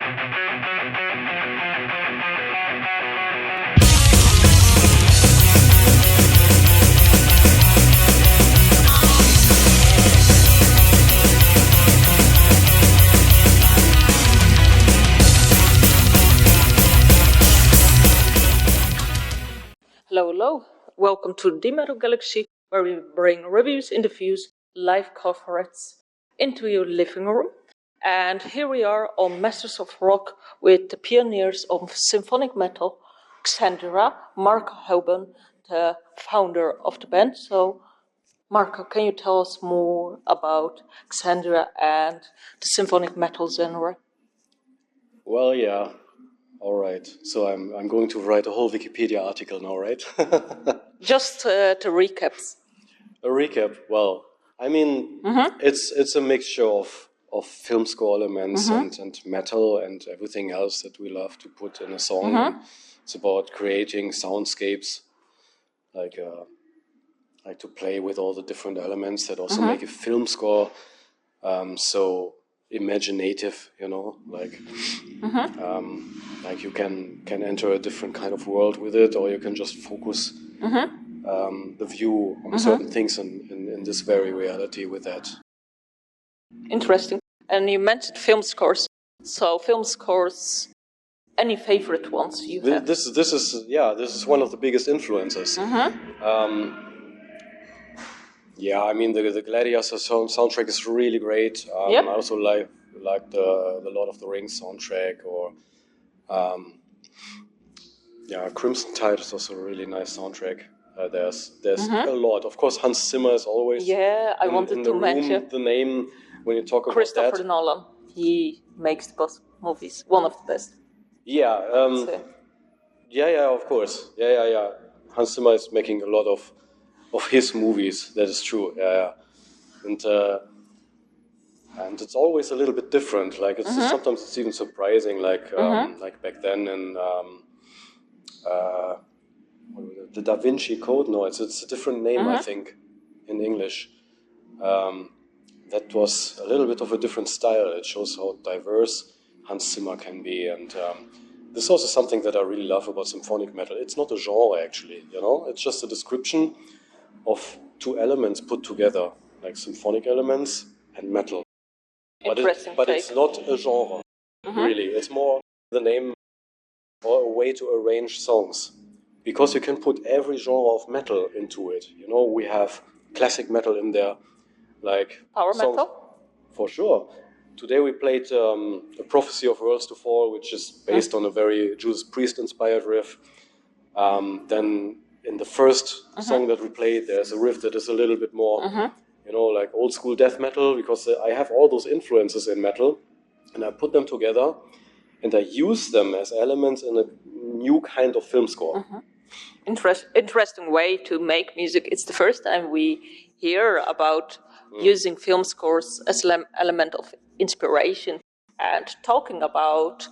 Hello, hello. Welcome to the Metal Galaxy, where we bring reviews, interviews, live coverage into your living room. And here we are on Masters of Rock with the pioneers of symphonic metal, Xandria, Marco Hauben, the founder of the band. So, Marco, can you tell us more about Xandria and the symphonic metal genre? Well, yeah. All right. So I'm going to write a whole Wikipedia article now, right? Just to recap. A recap. Well, I mean, it's a mixture of film score elements and metal and everything else that we love to put in a song. It's about creating soundscapes, like to play with all the different elements that also make a film score so imaginative, you know, like you can enter a different kind of world with it, or you can just focus the view on certain things in this very reality with that. Interesting. And you mentioned film scores. So film scores, any favorite ones you have? This is one of the biggest influences. Yeah, I mean the Gladiator soundtrack is really great. I also like the Lord of the Rings soundtrack, or Crimson Tide is also a really nice soundtrack. There's a lot. Of course, Hans Zimmer is always I wanted to mention the name when you talk about Christopher Nolan. He makes the best movies, one of the best. Yeah, of course. Yeah. Hans Zimmer is making a lot of his movies. That is true. Yeah. And it's always a little bit different. Like sometimes it's even surprising. Like back then in the Da Vinci Code. No, it's a different name, I think, in English. That was a little bit of a different style. It shows how diverse Hans Zimmer can be, and this is also something that I really love about symphonic metal. It's not a genre, actually. You know, it's just a description of two elements put together, like symphonic elements and metal. But it's not a genre, really. It's more the name or a way to arrange songs. Because you can put every genre of metal into it. You know, we have classic metal in there, like power songs, metal? For sure. Today we played A Prophecy of Worlds to Fall, which is based on a very Judas Priest-inspired riff. Then in the first song that we played, there's a riff that is a little bit more, you know, like old school death metal, because I have all those influences in metal, and I put them together, and I use them as elements in a new kind of film score. Interesting way to make music. It's the first time we hear about using film scores as an element of inspiration. And talking about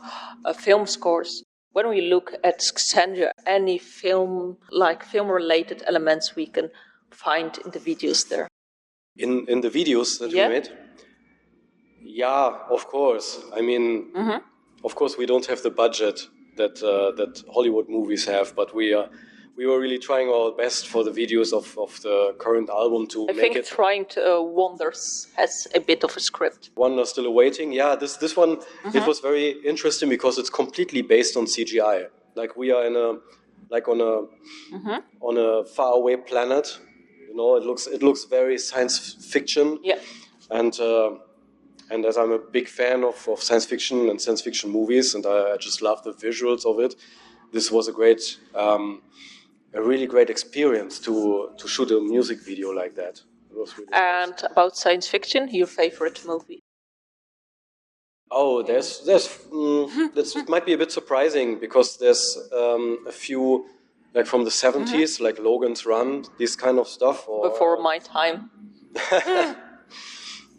film scores, when we look at Xandria, any film-related elements we can find in the videos there? In the videos that we made? Yeah, of course. I mean, of course we don't have the budget that Hollywood movies have, but we were really trying our best for the videos of the current album to make it. I think Trying to Wonders has a bit of a script. Wonder Still Awaiting. Yeah, this one, it was very interesting because it's completely based on CGI. Like we are on a faraway planet. You know, it looks very science fiction. Yeah. And as I'm a big fan of science fiction and science fiction movies, and I just love the visuals of it, this was a really great experience to shoot a music video like that. It was really nice. About science fiction, your favorite movie? Oh, that might be a bit surprising because there's a few like from the 70s, like Logan's Run, this kind of stuff. Or, before my time.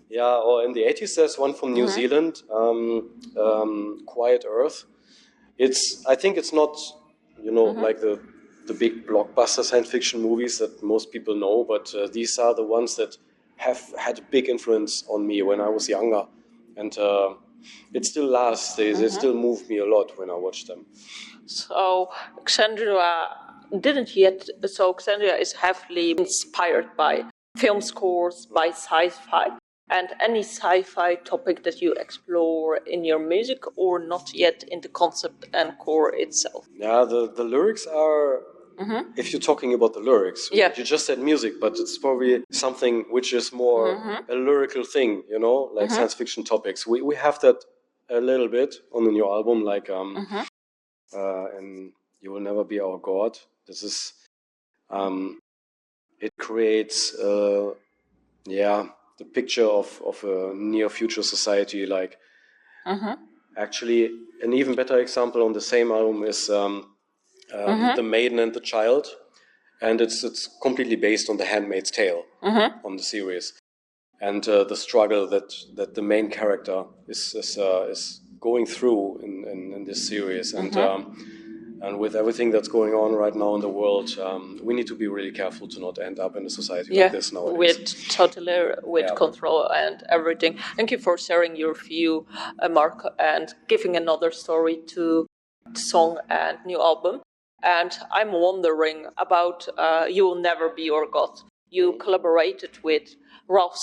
Yeah, or in the 80s there's one from New Zealand, Quiet Earth. I think it's not, you know, like the big blockbuster science fiction movies that most people know, but these are the ones that have had a big influence on me when I was younger. And it still lasts. They still move me a lot when I watch them. So Xandria didn't yet. So Xandria is heavily inspired by film scores, by sci-fi, and any sci-fi topic that you explore in your music, or not yet in the concept and core itself. Yeah, the lyrics are. If you're talking about the lyrics, Yeah. you just said music, but it's probably something which is more a lyrical thing, you know, like science fiction topics. We have that a little bit on the new album, like and You Will Never Be Our God. This is it creates the picture of a near future society. Like actually, an even better example on the same album is The Maiden and the Child, and it's completely based on The Handmaid's Tale on the series, and the struggle that the main character is going through in this series, and with everything that's going on right now in the world, we need to be really careful to not end up in a society like this nowadays. With control and everything. Thank you for sharing your view, Mark, and giving another story to the song and new album. And I'm wondering about You Will Never Be Your God. You collaborated with Ralf,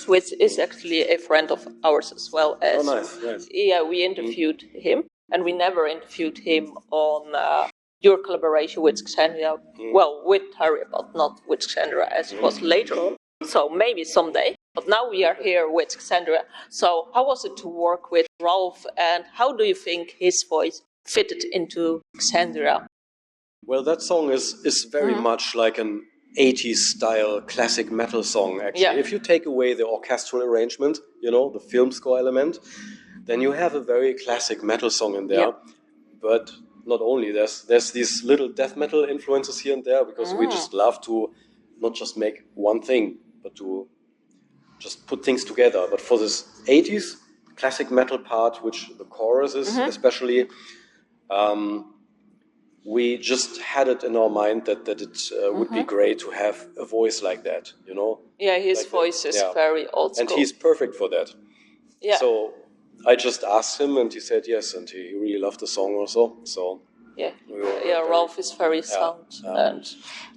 which is actually a friend of ours as well. As, nice. Yeah, we interviewed him, and we never interviewed him on your collaboration with Xandria. Well, with Harry, but not with Xandria, as it was later on. So maybe someday. But now we are here with Xandria. So how was it to work with Ralf, and how do you think his voice fitted into Xandria? Well, that song is very much like an 80s style classic metal song, actually. Yeah. If you take away the orchestral arrangement, you know, the film score element, then you have a very classic metal song in there. Yeah. But not only, there's these little death metal influences here and there, because we just love to not just make one thing, but to just put things together. But for this 80s classic metal part, which the chorus is especially, we just had it in our mind that it would be great to have a voice like that, you know? Yeah, his like voice is very old school. And he's perfect for that. Yeah. So I just asked him, and he said yes, and he really loved the song also. So Ralf is very sound, and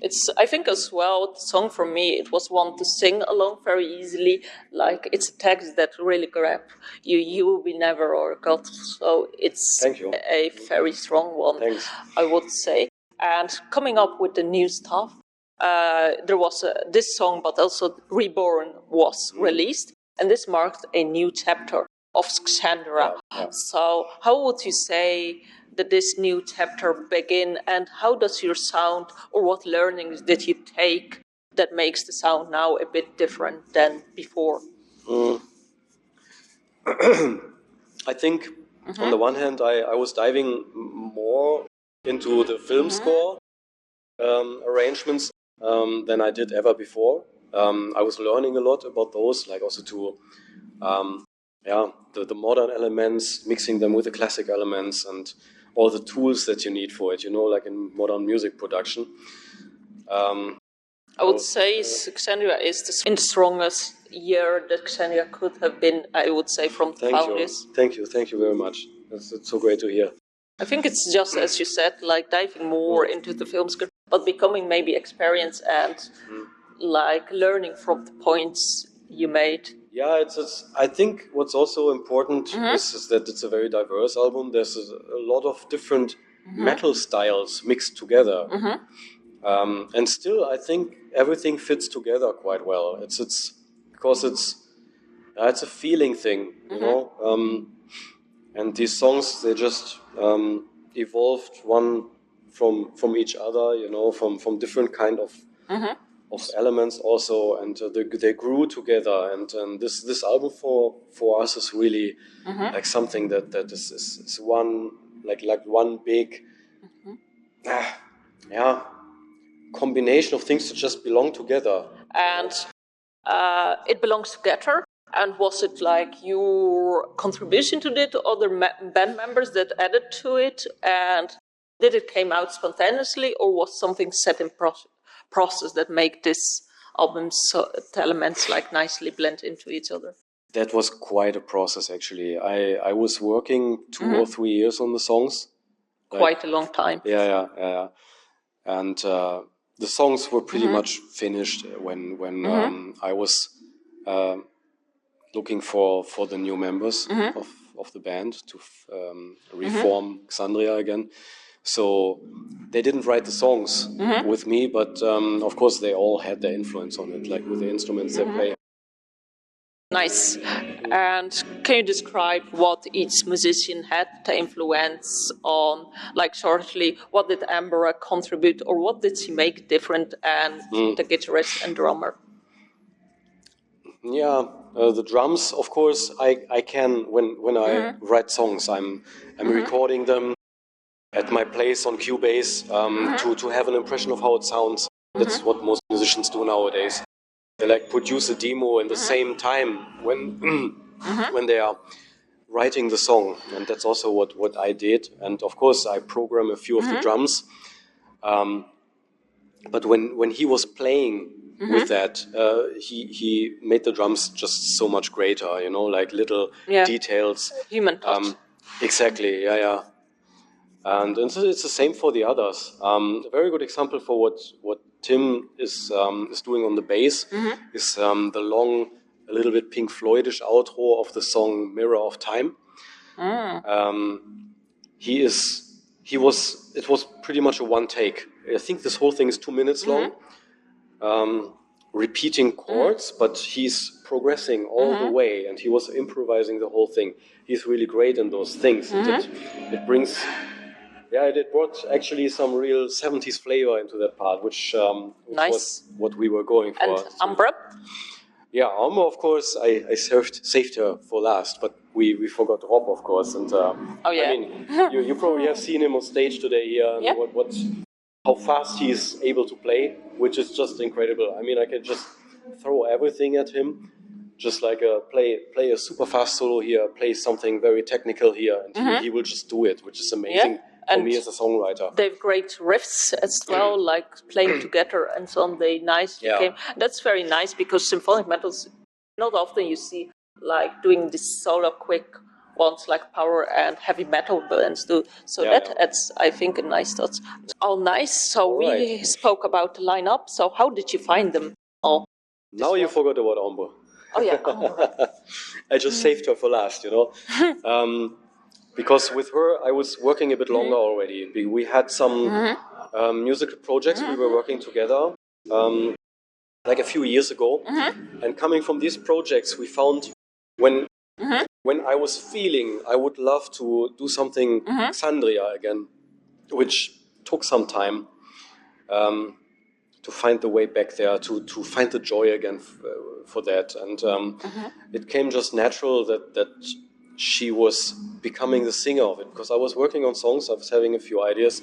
it's, I think as well, the song for me, it was one to sing along very easily. Like, it's a text that really grabbed you. You will be never or God. So it's a very strong one. Thanks. I would say. And coming up with the new stuff, there was this song, but also Reborn was released, and this marked a new chapter of Xandria. So how would you say that this new chapter begin, and how does your sound, or what learnings did you take that makes the sound now a bit different than before? I think on the one hand, I was diving more into the film score arrangements than I did ever before. I was learning a lot about those, like also to the modern elements, mixing them with the classic elements, and all the tools that you need for it, you know, like in modern music production. I would say Xandria is in the strongest year that Xandria could have been, I would say, from the founders. Thank you very much. That's so great to hear. I think it's just, as you said, like diving more into the film script, but becoming maybe experienced and like learning from the points you made. Yeah, it's. I think what's also important is that it's a very diverse album. There's a lot of different metal styles mixed together, and still I think everything fits together quite well. It's because it's a feeling thing, you know. And these songs, they just evolved one from each other, you know, from different kind of elements also, and they grew together. And this album for us is really like something that is one like one big combination of things that just belong together. And it belongs together. And was it like your contribution to it, other band members that added to it? And did it came out spontaneously, or was something set in process that make this album, so the elements like nicely blend into each other? That was quite a process, actually. I was working 2 or 3 years on the songs. Quite a long time. Yeah. And the songs were pretty much finished when I was looking for the new members of the band to reform Xandria again. So they didn't write the songs with me, but of course they all had their influence on it, like with the instruments they play. Nice. And can you describe what each musician had to influence on, like shortly, what did Ambre contribute or what did she make different and the guitarist and drummer? Yeah, the drums, of course, I can, when I write songs, I'm recording them at my place on Cubase to have an impression of how it sounds. That's what most musicians do nowadays. They like produce a demo in the same time when they are writing the song, and that's also what I did. And of course, I program a few of the drums. But when he was playing with that, he made the drums just so much greater. You know, like little details. Human touch. Exactly. Yeah. And it's the same for the others. A very good example for what Tim is doing on the bass is the long, a little bit Pink Floydish outro of the song "Mirror of Time." It was pretty much a one take. I think this whole thing is 2 minutes long, repeating chords, but he's progressing all the way, and he was improvising the whole thing. He's really great in those things. It brings. Yeah, it brought actually some real 70s flavor into that part, which was what we were going for. And Ambre? Yeah, Ambre, of course, I saved her for last, but we forgot Rob, of course. And I mean, you probably have seen him on stage today here, and how fast he is able to play, which is just incredible. I mean, I can just throw everything at him, just like play a super fast solo here, play something very technical here, and he will just do it, which is amazing. For me as a songwriter. They have great riffs as well, like playing together and so on. They nicely came. That's very nice because symphonic metals, not often you see like doing this solo quick ones like power and heavy metal bands do. So that adds, I think, a nice touch. All nice. So we spoke about the lineup. So how did you find them all? Now you forgot about Ambre. Oh yeah, Ambre. I just saved her for last, you know. Because with her, I was working a bit longer already. We had some musical projects we were working together, like a few years ago. And coming from these projects, we found when I was feeling I would love to do something Xandria again, which took some time to find the way back there, to find the joy again for that. And it came just natural that she was becoming the singer of it, because I was working on songs, I was having a few ideas,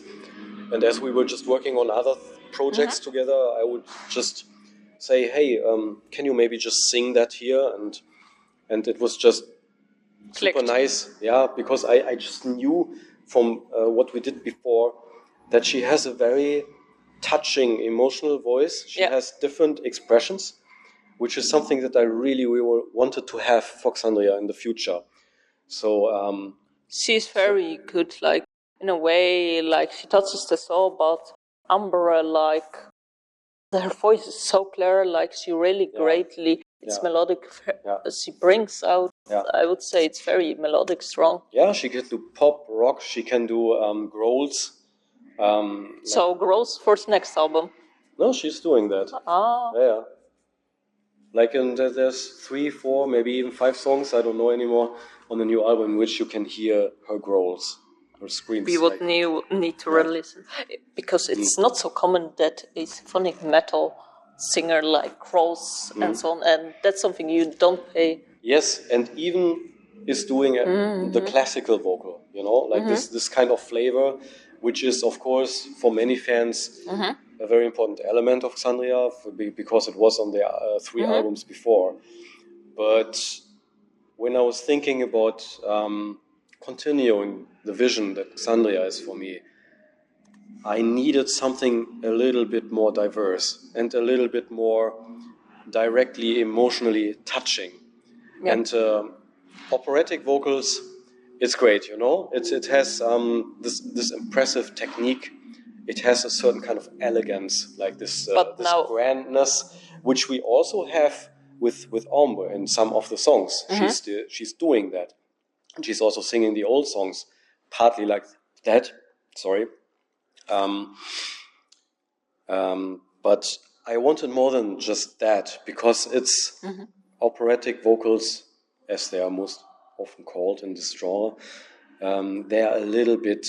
and as we were just working on other projects together, I would just say, hey, can you maybe just sing that here? And it was just super nice, because I just knew from what we did before that she has a very touching, emotional voice. She has different expressions, which is something that I really wanted to have for Xandria in the future. So she's very good, like in a way, like she touches the soul, but Ambre, like her voice is so clear, like she really greatly, it's melodic. She brings out, I would say it's very melodic, strong. Yeah, she can do pop, rock, she can do growls. So growls for the next album? No, she's doing that. Yeah. Like, and there's 3, 4, maybe even 5 songs, I don't know anymore, on the new album in which you can hear her growls, her screams. We would need to re-listen, because it's not so common that a symphonic metal singer like growls and so on, and that's something you don't pay. Yes, and even is doing the classical vocal, you know, like this kind of flavor, which is, of course, for many fans, a very important element of Xandria, because it was on their 3 albums before. But when I was thinking about continuing the vision that Xandria is for me, I needed something a little bit more diverse and a little bit more directly emotionally touching. Yeah. And operatic vocals, it's great, you know. It has this impressive technique. It has a certain kind of elegance, like this grandness, which we also have with Ambre in some of the songs. She's doing that. And she's also singing the old songs, partly like that. Sorry. But I wanted more than just that, because it's operatic vocals, as they are most often called in this genre. They are a little bit,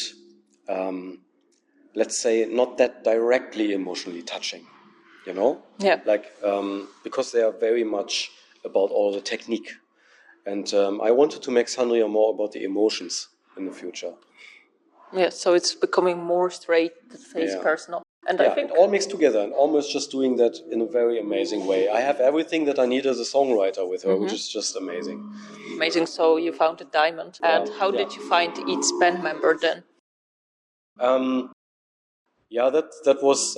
let's say, not that directly emotionally touching, you know? Yeah. Like, because they are very much about all the technique. And I wanted to make Xandria more about the emotions in the future. Yeah, so it's becoming more straight-to-face personal. And I think it all mixed together, and almost just doing that in a very amazing way. I have everything that I need as a songwriter with her, which is just amazing. Amazing. So you found a diamond. And how did you find each band member then? That was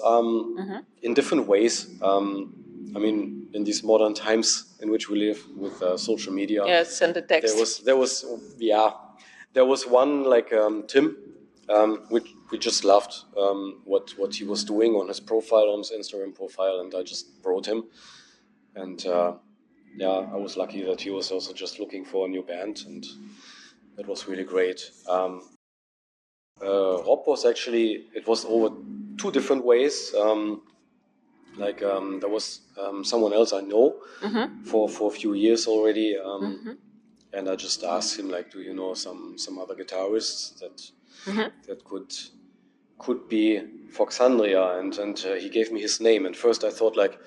in different ways. I mean, in these modern times in which we live with social media. Yeah, send a text. There was one like Tim, which we just loved what he was doing on his profile, on his Instagram profile, and I just wrote him. And I was lucky that he was also just looking for a new band, and that was really great. Rob was actually, it was over two different ways. There was someone else I know for a few years already, and I just asked him, like, do you know some other guitarists that could be for Xandria, and he gave me his name. And first I thought, like,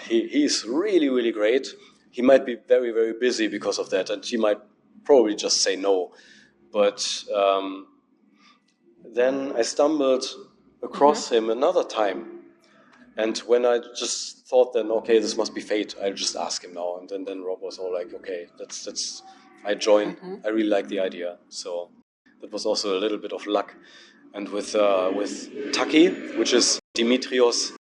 he's really, really great. He might be very, very busy because of that, and he might probably just say no. But then I stumbled across him another time. And when I just thought then, okay, this must be fate, I'll just ask him now. And then Rob was all like, okay, that's I join. I really like the idea. So that was also a little bit of luck. And with Taki, which is Dimitrios'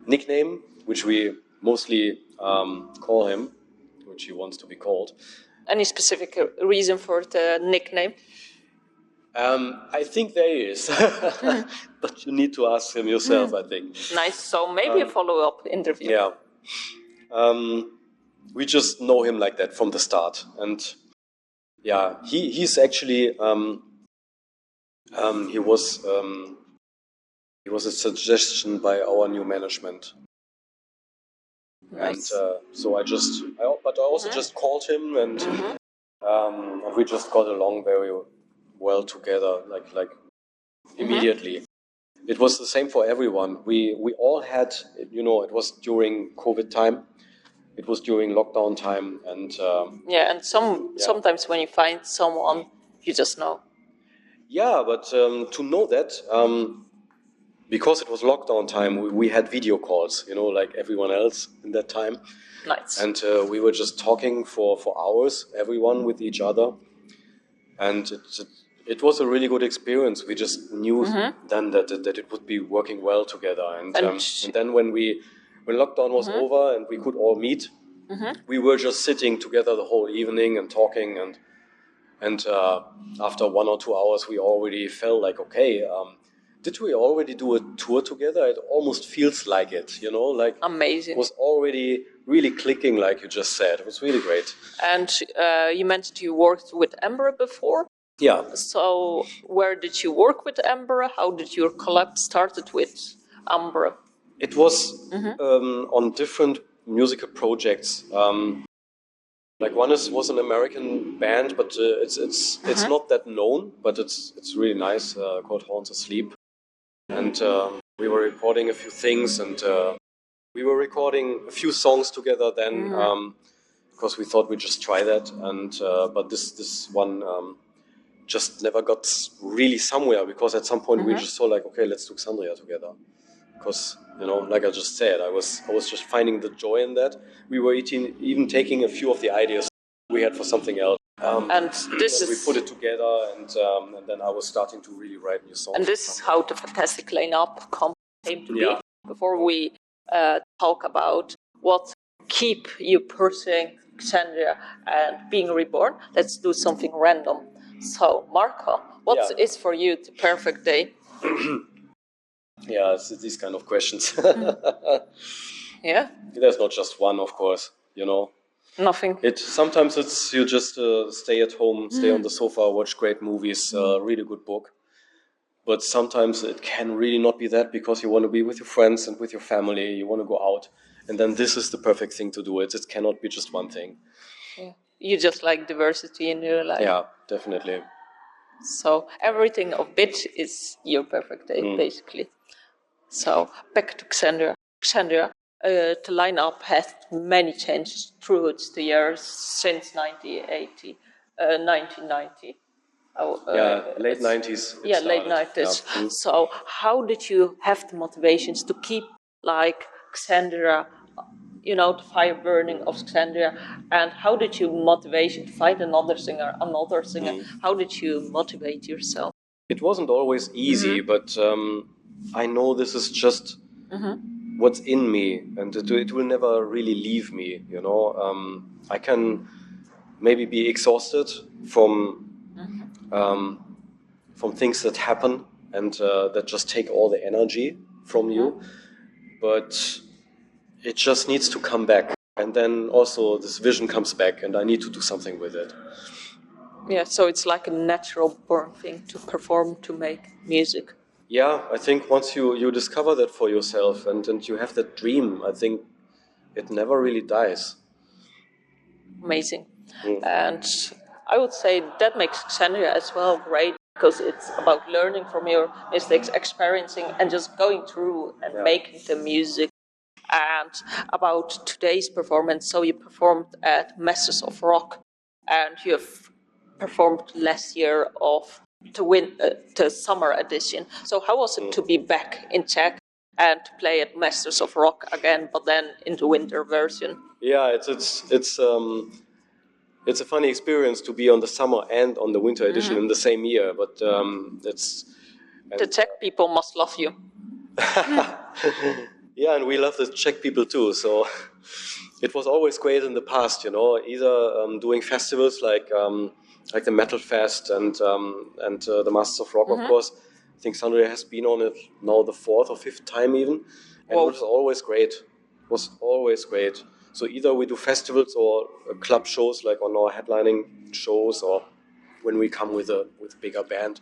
nickname, which we mostly call him, which he wants to be called. Any specific reason for the nickname? I think there is, but you need to ask him yourself, I think. Nice, so maybe a follow-up interview. Yeah. We just know him like that from the start. And yeah, he's actually, he was a suggestion by our new management. Nice. And so I also just called him, and we just got along very well together, like immediately. It was the same for everyone. We all had, you know, it was during COVID time, it was during lockdown time, and sometimes when you find someone, you just know. Yeah, but to know that, because it was lockdown time, we had video calls, you know, like everyone else in that time. Nice. And we were just talking for hours, everyone with each other, and it was a really good experience. We just knew then that it would be working well together. And then when lockdown was over and we could all meet, we were just sitting together the whole evening and talking. And after 1 or 2 hours, we already felt like, okay, did we already do a tour together? It almost feels like it, you know, like amazing. It was already really clicking, like you just said. It was really great. And you mentioned you worked with Ambre before. Yeah. So where did you work with Ambre? How did your collab started with Ambre? It was on different musical projects. Like one was an American band, but it's not that known, but it's really nice, called Horns Asleep. And we were recording a few things, and we were recording a few songs together then, because we thought we'd just try that. And but this one just never got really somewhere, because at some point we just saw like, okay, let's do Xandria together. Because, you know, like I just said, I was just finding the joy in that. We were even taking a few of the ideas we had for something else. And we put it together, and then I was starting to really write new songs. And this is how the fantastic lineup came to be. Before we talk about what keep you pursuing Xandria and being reborn, let's do something random. So, Marco, what is for you the perfect day? Yeah, it's these kind of questions. Yeah? There's not just one, of course, you know. Nothing. Sometimes it's you just stay at home, stay on the sofa, watch great movies, read a good book. But sometimes it can really not be that, because you want to be with your friends and with your family. You want to go out, and then this is the perfect thing to do. It cannot be just one thing. Yeah. You just like diversity in your life. Yeah, definitely. So everything of bit is your perfect day, basically. So back to Xandria. Xandria, the lineup has many changes throughout the years since 1980, 1990. Late 90s. Yeah, late 90s. Yeah. So how did you have the motivations to keep like Xandria, the fire burning of Xandria, and how did you motivation to find another singer? How did you motivate yourself? It wasn't always easy, but I know this is just what's in me, and it will never really leave me. I can maybe be exhausted from things that happen and that just take all the energy from you, but it just needs to come back, and then also this vision comes back, and I need to do something with it. Yeah, so it's like a natural born thing to perform, to make music. Yeah, I think once you discover that for yourself and you have that dream, I think it never really dies. Amazing. And I would say that makes Xandria as well great, because it's about learning from your mistakes, experiencing, and just going through and making the music. And about today's performance, so you performed at Masters of Rock, and you have performed last year of the summer edition. So how was it to be back in Czech and to play at Masters of Rock again, but then in the winter version? Yeah, it's a funny experience to be on the summer and on the winter edition in the same year, but the Czech people must love you. Yeah, and we love the Czech people too. So it was always great in the past, either doing festivals like the Metal Fest and the Masters of Rock, of course. I think Xandria has been on it now the 4th or 5th time even, and it was always great. It was always great. So either we do festivals or club shows, like on our headlining shows, or when we come with a bigger band.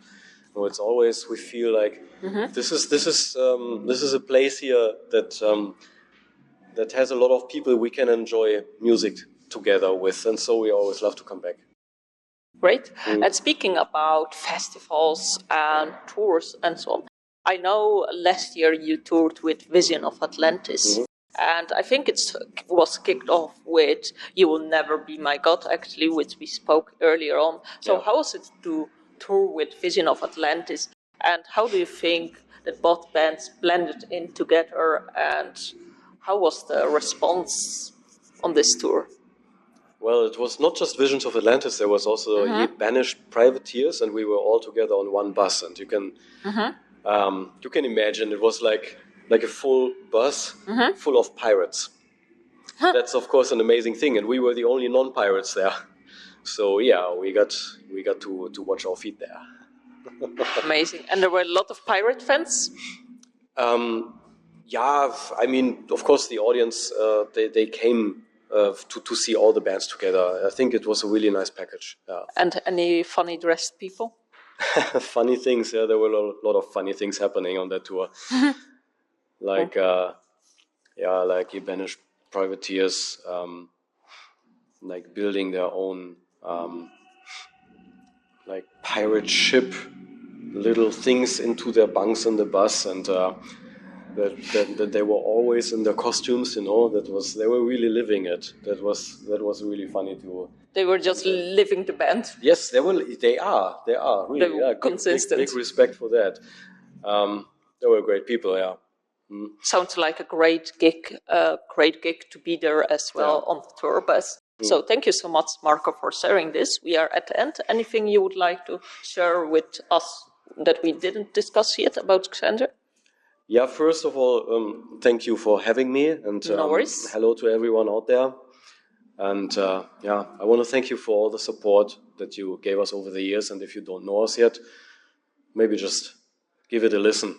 It's always, we feel like this is a place here that has a lot of people we can enjoy music together with, and so we always love to come back. Great. And speaking about festivals and tours and so on, I know last year you toured with Visions of Atlantis. And I think it was kicked off with You Will Never Be My God, actually, which we spoke earlier on. So how was it to tour with Visions of Atlantis? And how do you think that both bands blended in together? And how was the response on this tour? Well, it was not just Visions of Atlantis. There was also Ye Banished Privateers, and we were all together on one bus. And you can imagine it was like a full bus full of pirates. That's of course an amazing thing, and we were the only non-pirates there. So yeah, we got to watch our feet there. Amazing. And there were a lot of pirate fans? Yeah, I mean, of course the audience, they came to see all the bands together. I think it was a really nice package. Yeah. And any funny dressed people? Funny things, yeah, there were a lot of funny things happening on that tour. Like Ye Banished Privateers, like building their own like pirate ship, little things into their bunks in the bus, and that they were always in their costumes, they were really living it. That was really funny to. They were just living the band. Yes, they are really. They were consistent. Big respect for that. They were great people. Yeah. Sounds like a great gig to be there as well on the tour bus. So thank you so much, Marco, for sharing this. We are at the end. Anything you would like to share with us that we didn't discuss yet about Xandria? Yeah, first of all, thank you for having me, and No worries. hello to everyone out there. And yeah, I want to thank you for all the support that you gave us over the years. And if you don't know us yet, maybe just give it a listen.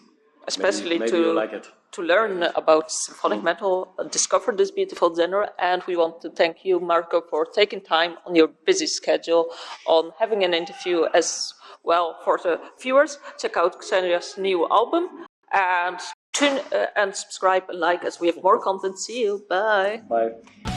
Especially maybe you like it. To learn about symphonic metal, discover this beautiful genre, and we want to thank you, Marco, for taking time on your busy schedule on having an interview as well. For the viewers, check out Xandria's new album and tune and subscribe and like as we have more content. See you. Bye. Bye.